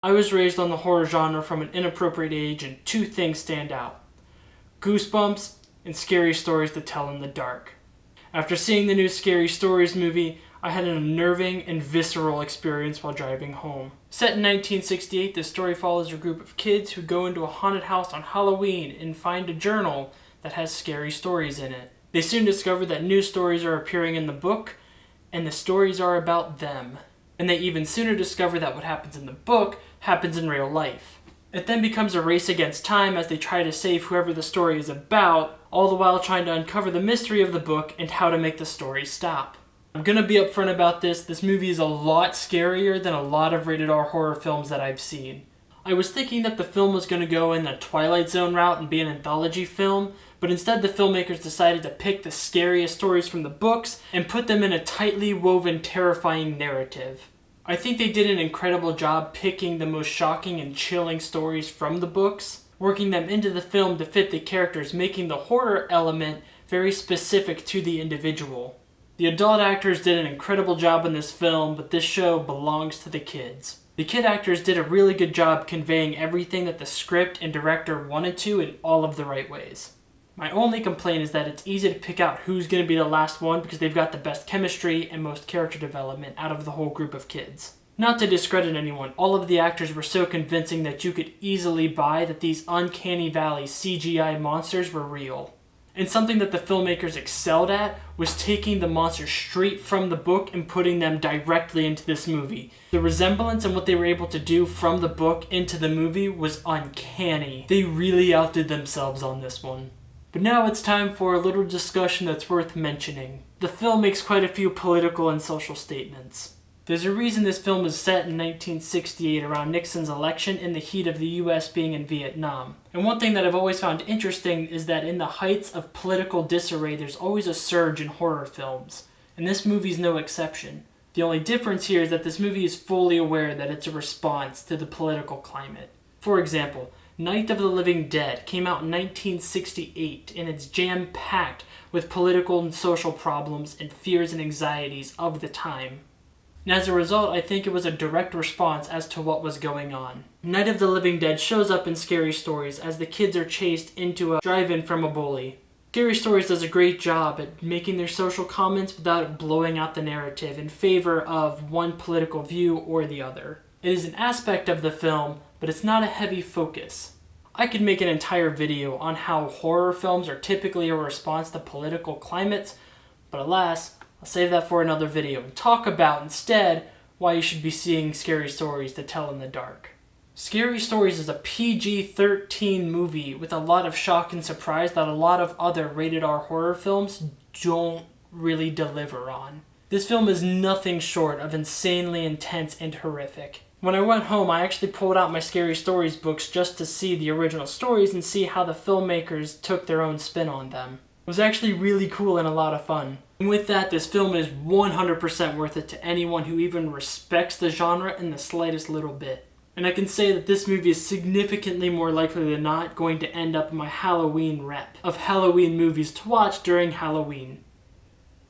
I was raised on the horror genre from an inappropriate age, and two things stand out: goosebumps and scary stories to tell in the dark. After seeing the new Scary Stories movie, I had an unnerving and visceral experience while driving home. Set in 1968, the story follows a group of kids who go into a haunted house on Halloween and find a journal that has scary stories in it. They soon discover that new stories are appearing in the book, and the stories are about them. And they even sooner discover that what happens in the book happens in real life. It then becomes a race against time as they try to save whoever the story is about, all the while trying to uncover the mystery of the book and how to make the story stop. I'm gonna be upfront about this. This movie is a lot scarier than a lot of rated R horror films that I've seen. I was thinking that the film was gonna go in the Twilight Zone route and be an anthology film, but instead the filmmakers decided to pick the scariest stories from the books and put them in a tightly woven, terrifying narrative. I think they did an incredible job picking the most shocking and chilling stories from the books, working them into the film to fit the characters, making the horror element very specific to the individual. The adult actors did an incredible job in this film, but this show belongs to the kids. The kid actors did a really good job conveying everything that the script and director wanted to in all of the right ways. My only complaint is that it's easy to pick out who's going to be the last one because they've got the best chemistry and most character development out of the whole group of kids. Not to discredit anyone, all of the actors were so convincing that you could easily buy that these uncanny valley CGI monsters were real. And something that the filmmakers excelled at was taking the monsters straight from the book and putting them directly into this movie. The resemblance and what they were able to do from the book into the movie was uncanny. They really outdid themselves on this one. But now it's time for a little discussion that's worth mentioning. The film makes quite a few political and social statements. There's a reason this film was set in 1968 around Nixon's election in the heat of the US being in Vietnam. And one thing that I've always found interesting is that in the heights of political disarray, there's always a surge in horror films. And this movie's no exception. The only difference here is that this movie is fully aware that it's a response to the political climate. For example, Night of the Living Dead came out in 1968 and it's jam-packed with political and social problems and fears and anxieties of the time. And as a result, I think it was a direct response as to what was going on. Night of the Living Dead shows up in Scary Stories as the kids are chased into a drive-in from a bully. Scary Stories does a great job at making their social comments without blowing out the narrative in favor of one political view or the other. It is an aspect of the film, but it's not a heavy focus. I could make an entire video on how horror films are typically a response to political climates, but alas, I'll save that for another video and talk about instead why you should be seeing Scary Stories to tell in the dark. Scary Stories is a PG-13 movie with a lot of shock and surprise that a lot of other rated R horror films don't really deliver on. This film is nothing short of insanely intense and horrific. When I went home, I actually pulled out my Scary Stories books just to see the original stories and see how the filmmakers took their own spin on them. It was actually really cool and a lot of fun. And with that, this film is 100% worth it to anyone who even respects the genre in the slightest little bit. And I can say that this movie is significantly more likely than not going to end up in my Halloween rep of Halloween movies to watch during Halloween.